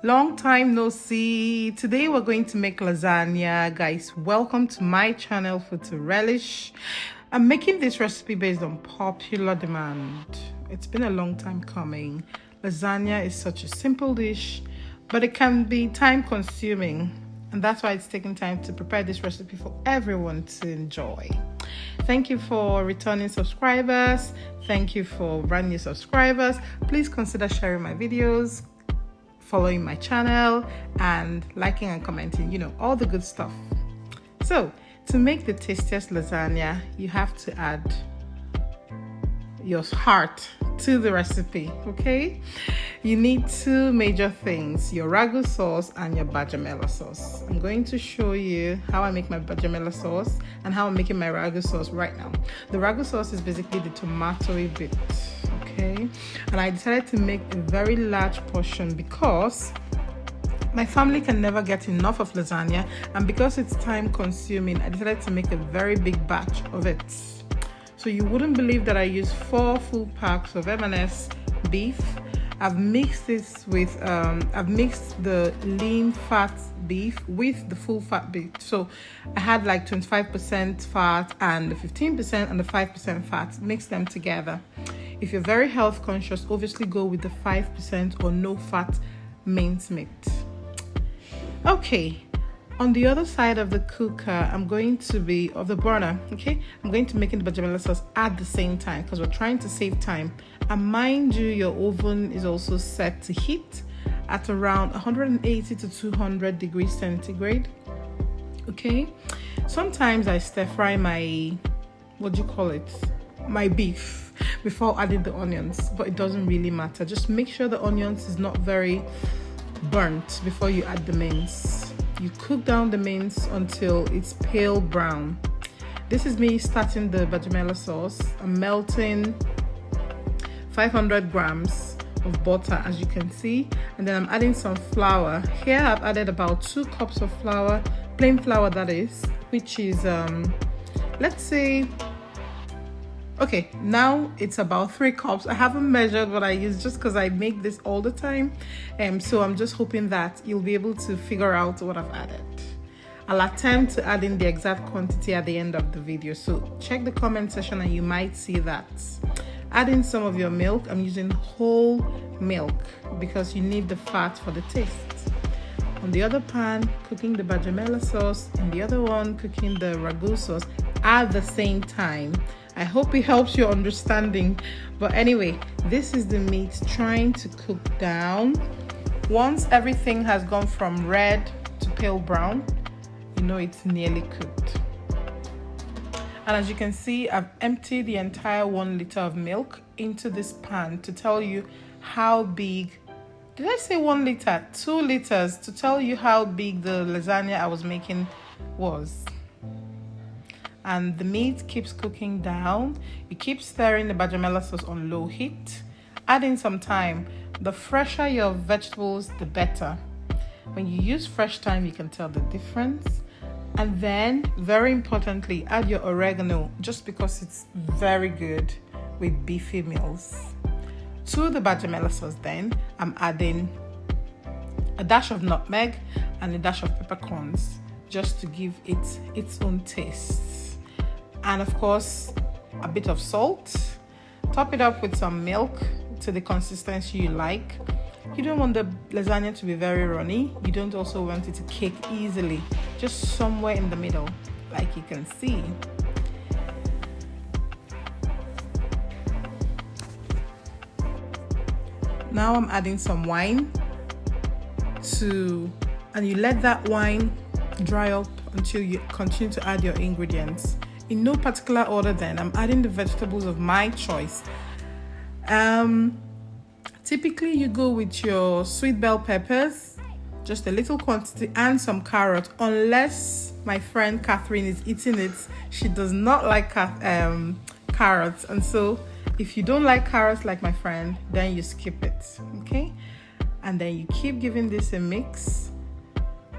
Long time no see. Today we're going to make lasagna. Guys, welcome to my channel, Food to Relish. I'm making this recipe based on popular demand. It's been a long time coming. Lasagna is such a simple dish, but it can be time consuming, and that's why it's taking time to prepare this recipe for everyone to enjoy. Thank you for returning subscribers. Thank you for brand new subscribers. Please consider sharing my videos, following my channel, and liking and commenting, all the good stuff. So to make the tastiest lasagna, you have to add your heart to the recipe. Okay, you need two major things: your ragu sauce and your besciamella sauce. I'm going to show you how I make my besciamella sauce and how I'm making my ragu sauce right now. The ragu sauce is basically the tomatoey bit. Okay, and I decided to make a very large portion because my family can never get enough of lasagna, and because it's time consuming, I decided to make a very big batch of it. So you wouldn't believe that I use 4 full packs of M&S beef. I've mixed this with I've mixed the lean fat beef with the full fat beef. So I had like 25% fat and the 15% and the 5% fat. Mix them together. If you're very health conscious, obviously go with the 5% or no fat minced meat. Okay, on the other side of the cooker, I'm going to be, of the burner, okay, I'm going to make the besciamella sauce at the same time because we're trying to save time. And mind you, your oven is also set to heat at around 180 to 200 degrees centigrade. Okay, sometimes I stir fry my, my beef before adding the onions, but it doesn't really matter. Just make sure the onions is not very burnt before you add the mince. You cook down the mince until it's pale brown. This is me starting the besciamella sauce. I'm melting 500 grams of butter, as you can see, and then I'm adding some flour. Here I've added about 2 cups of flour, plain flour that is, which is let's say, okay, now it's about 3 cups. I haven't measured what I use just because I make this all the time. So I'm just hoping that you'll be able to figure out what I've added. I'll attempt to add in the exact quantity at the end of the video. So check the comment section and you might see that. Add in some of your milk. I'm using whole milk because you need the fat for the taste. On the other pan, cooking the besciamella sauce, and the other one cooking the ragu sauce at the same time. I hope it helps your understanding. But anyway, this is the meat trying to cook down. Once everything has gone from red to pale brown, you know it's nearly cooked. And as you can see, I've emptied the entire 1 liter of milk into this pan to tell you how big, did I say 1 liter? 2 liters, to tell you how big the lasagna I was making was. And the meat keeps cooking down. You keep stirring the besciamella sauce on low heat. Add in some thyme. The fresher your vegetables, the better. When you use fresh thyme, you can tell the difference. And then, very importantly, add your oregano, just because it's very good with beefy meals. To the besciamella sauce then, I'm adding a dash of nutmeg and a dash of peppercorns, just to give it its own taste. And of course, a bit of salt. Top it up with some milk to the consistency you like. You don't want the lasagna to be very runny. You don't also want it to cake easily. Just somewhere in the middle, like you can see. Now I'm adding some wine and you let that wine dry up until you continue to add your ingredients. In no particular order then, I'm adding the vegetables of my choice. Typically you go with your sweet bell peppers, just a little quantity, and some carrot, unless my friend Catherine is eating it. She does not like carrots, and so if you don't like carrots like my friend, then you skip it, okay? And then you keep giving this a mix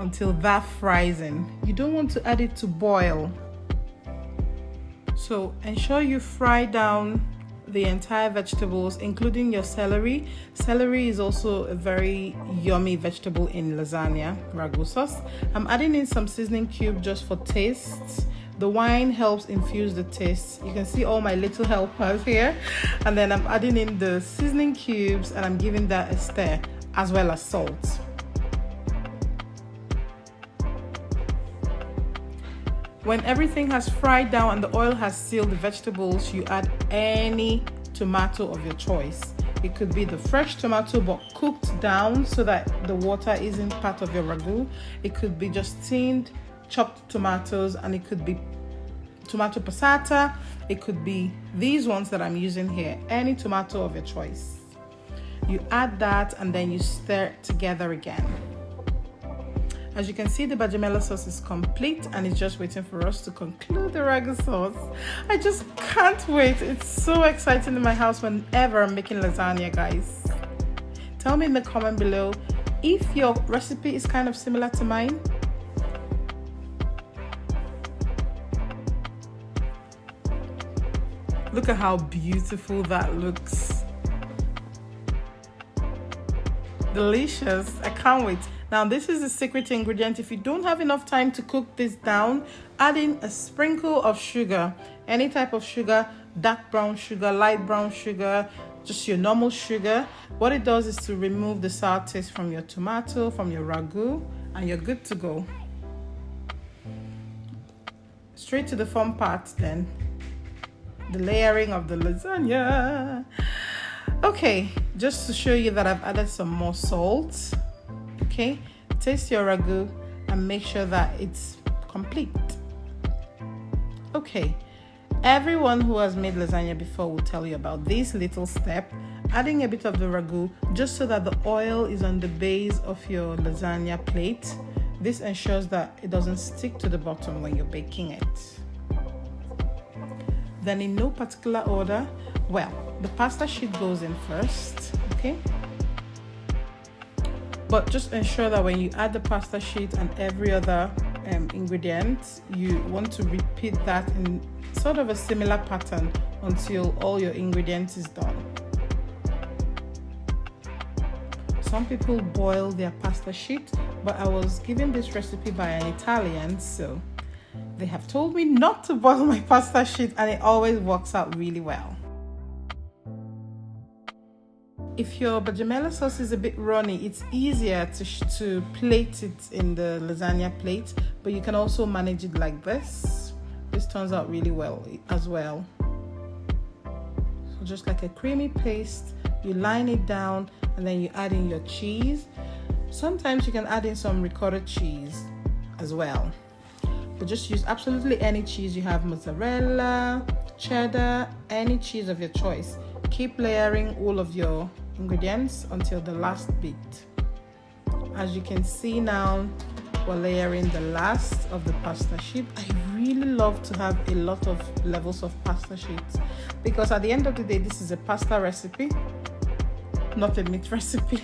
until that fries in. You don't want to add it to boil. So ensure you fry down the entire vegetables, including your celery. Celery is also a very yummy vegetable in lasagna ragu sauce. I'm adding in some seasoning cube just for taste. The wine helps infuse the taste. You can see all my little helpers here. And then I'm adding in the seasoning cubes and I'm giving that a stir, as well as salt. When everything has fried down and the oil has sealed the vegetables, you add any tomato of your choice. It could be the fresh tomato but cooked down so that the water isn't part of your ragu. It could be just tinned, chopped tomatoes, and it could be tomato passata. It could be these ones that I'm using here, any tomato of your choice. You add that and then you stir it together again. As you can see, the besciamella sauce is complete and it's just waiting for us to conclude the ragu sauce. I just can't wait. It's so exciting in my house whenever I'm making lasagna, guys. Tell me in the comment below if your recipe is kind of similar to mine. Look at how beautiful that looks. Delicious. I can't wait. Now this is the secret ingredient. If you don't have enough time to cook this down, add in a sprinkle of sugar, any type of sugar, dark brown sugar, light brown sugar, just your normal sugar. What it does is to remove the sour taste from your tomato, from your ragu, and you're good to go. Straight to the fun part then, the layering of the lasagna. Okay, just to show you that I've added some more salt. Okay, taste your ragu and make sure that it's complete. Okay, everyone who has made lasagna before will tell you about this little step, adding a bit of the ragu just so that the oil is on the base of your lasagna plate. This ensures that it doesn't stick to the bottom when you're baking it. Then in no particular order, well, the pasta sheet goes in first, okay? But just ensure that when you add the pasta sheet and every other ingredient, you want to repeat that in sort of a similar pattern until all your ingredients is done. Some people boil their pasta sheet, but I was given this recipe by an Italian, so they have told me not to boil my pasta sheet and it always works out really well. If your besciamella sauce is a bit runny, it's easier to plate it in the lasagna plate, but you can also manage it like this. This turns out really well as well. So just like a creamy paste, you line it down and then you add in your cheese. Sometimes you can add in some ricotta cheese as well. But just use absolutely any cheese you have, mozzarella, cheddar, any cheese of your choice. Keep layering all of your ingredients until the last bit. As you can see now, we're layering the last of the pasta sheet. I really love to have a lot of levels of pasta sheets because at the end of the day, this is a pasta recipe, not a meat recipe.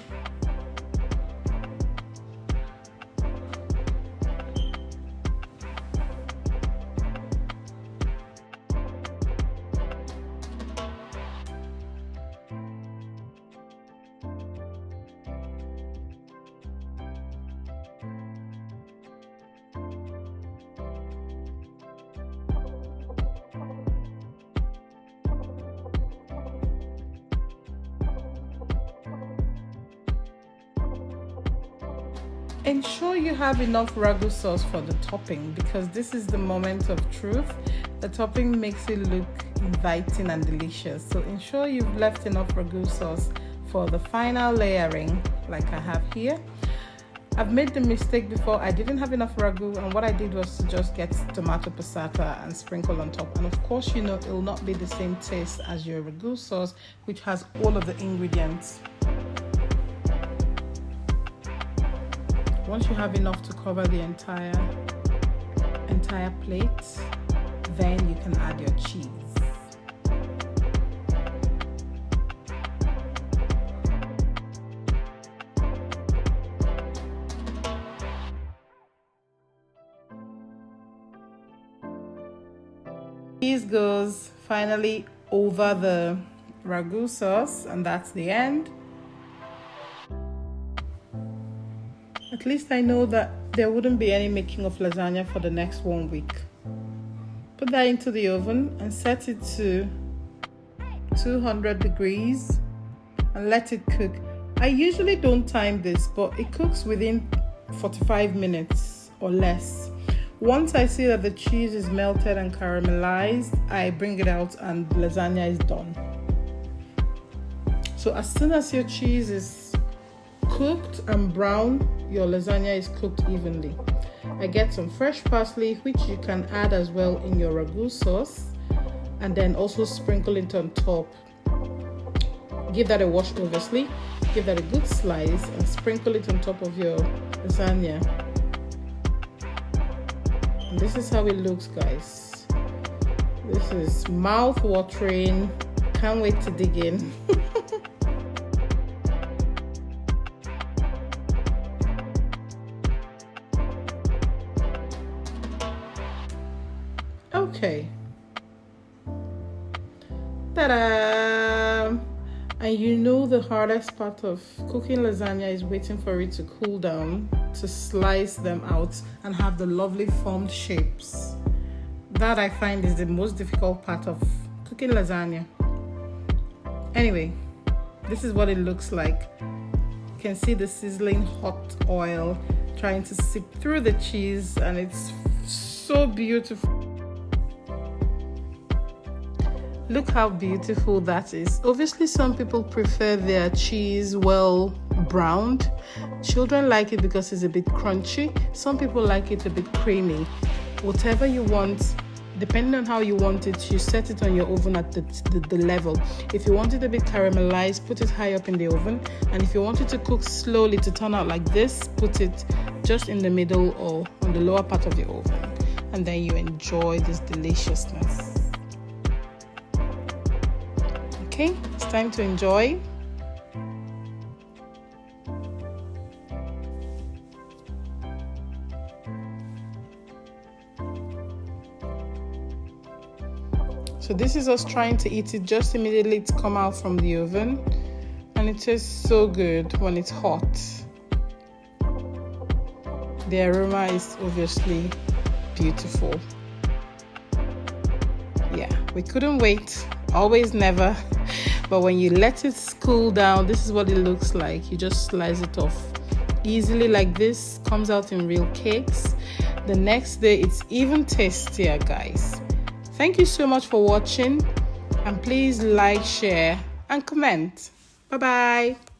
Ensure you have enough ragu sauce for the topping because this is the moment of truth. The topping makes it look inviting and delicious. So ensure you've left enough ragu sauce for the final layering like I have here. I've made the mistake before. I didn't have enough ragu and what I did was to just get tomato passata and sprinkle on top. And of course, you know, it will not be the same taste as your ragu sauce, which has all of the ingredients. Once you have enough to cover the entire plate, then you can add your cheese. Cheese goes finally over the ragu sauce, and that's the end. At least I know that there wouldn't be any making of lasagna for the next 1 week. Put that into the oven and set it to 200 degrees and let it cook. I usually don't time this, but it cooks within 45 minutes or less. Once I see that the cheese is melted and caramelized, I bring it out and lasagna is done. So as soon as your cheese is cooked and brown, your lasagna is cooked evenly. I get some fresh parsley, which you can add as well in your ragu sauce, and then also sprinkle it on top. Give that a wash, obviously. Give that a good slice and sprinkle it on top of your lasagna. And this is how it looks, guys. This is mouth-watering. Can't wait to dig in. Okay. Ta-da! And you know the hardest part of cooking lasagna is waiting for it to cool down, to slice them out and have the lovely formed shapes. That I find is the most difficult part of cooking lasagna. Anyway, this is what it looks like. You can see the sizzling hot oil trying to seep through the cheese, and it's so beautiful. Look how beautiful that is. Obviously, some people prefer their cheese well browned. Children like it because it's a bit crunchy. Some people like it a bit creamy. Whatever you want, depending on how you want it, you set it on your oven at the level. If you want it a bit caramelized, put it high up in the oven. And if you want it to cook slowly to turn out like this, put it just in the middle or on the lower part of your oven. And then you enjoy this deliciousness. Okay, it's time to enjoy. So this is us trying to eat it just immediately it's come out from the oven, and it tastes so good when it's hot. The aroma is obviously beautiful. Yeah, we couldn't wait. Always never. But when you let it cool down, this is what it looks like. You just slice it off easily like this. Comes out in real cakes. The next day it's even tastier, guys. Thank you so much for watching, and please like, share and comment. Bye bye.